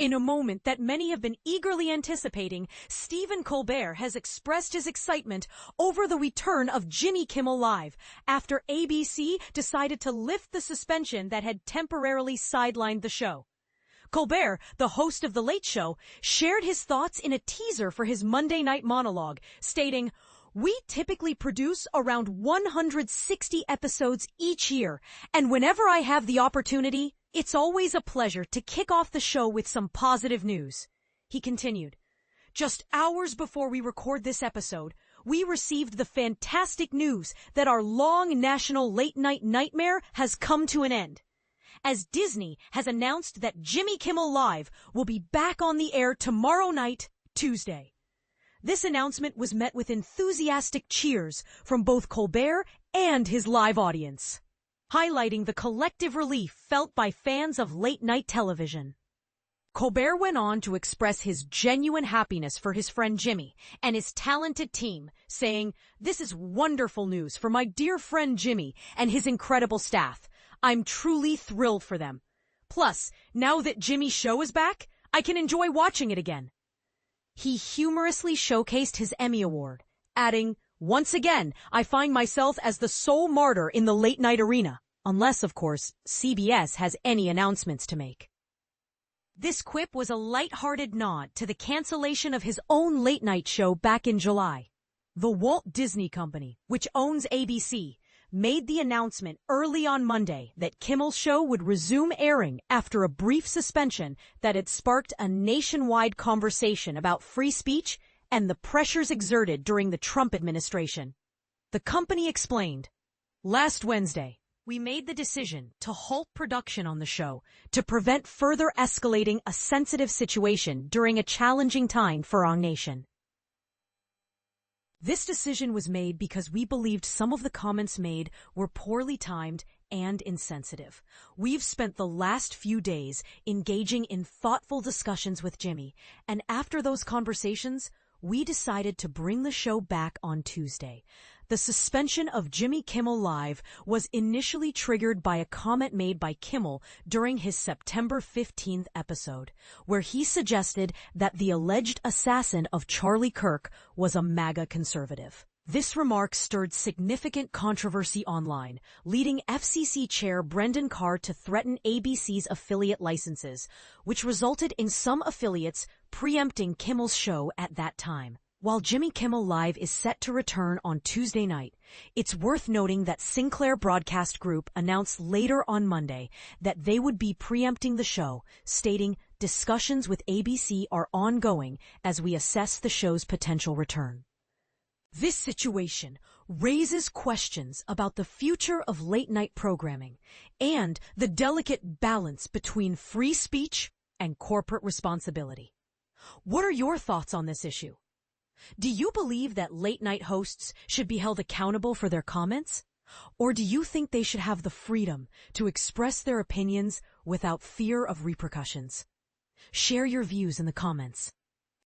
In a moment that many have been eagerly anticipating, Stephen Colbert has expressed his excitement over the return of Jimmy Kimmel Live after ABC decided to lift the suspension that had temporarily sidelined the show. Colbert, the host of The Late Show, shared his thoughts in a teaser for his Monday night monologue, stating, "We typically produce around 160 episodes each year, and whenever I have the opportunity, it's always a pleasure to kick off the show with some positive news." He continued, "Just hours before we record this episode, we received the fantastic news that our long national late-night nightmare has come to an end, as Disney has announced that Jimmy Kimmel Live will be back on the air tomorrow night, Tuesday." This announcement was met with enthusiastic cheers from both Colbert and his live audience, highlighting the collective relief felt by fans of late-night television. Colbert went on to express his genuine happiness for his friend Jimmy and his talented team, saying, "This is wonderful news for my dear friend Jimmy and his incredible staff. I'm truly thrilled for them. Plus, now that Jimmy's show is back, I can enjoy watching it again." He humorously showcased his Emmy Award, adding, "Once again, I find myself as the sole martyr in the late-night arena, unless, of course, CBS has any announcements to make." This quip was a light-hearted nod to the cancellation of his own late-night show back in July. The Walt Disney Company, which owns ABC, made the announcement early on Monday that Kimmel's show would resume airing after a brief suspension that had sparked a nationwide conversation about free speech and the pressures exerted during the Trump administration. The company explained, "Last Wednesday, we made the decision to halt production on the show to prevent further escalating a sensitive situation during a challenging time for our nation. This decision was made because we believed some of the comments made were poorly timed and insensitive. We've spent the last few days engaging in thoughtful discussions with Jimmy, and after those conversations, we decided to bring the show back on Tuesday. The suspension of Jimmy Kimmel Live was initially triggered by a comment made by Kimmel during his September 15th episode, where he suggested that the alleged assassin of Charlie Kirk was a MAGA conservative. This remark stirred significant controversy online, leading FCC Chair Brendan Carr to threaten ABC's affiliate licenses, which resulted in some affiliates preempting Kimmel's show at that time. While Jimmy Kimmel Live is set to return on Tuesday night, it's worth noting that Sinclair Broadcast Group announced later on Monday that they would be preempting the show, stating, "Discussions with ABC are ongoing as we assess the show's potential return." This situation raises questions about the future of late-night programming and the delicate balance between free speech and corporate responsibility. What are your thoughts on this issue? Do you believe that late-night hosts should be held accountable for their comments? Or do you think they should have the freedom to express their opinions without fear of repercussions? Share your views in the comments.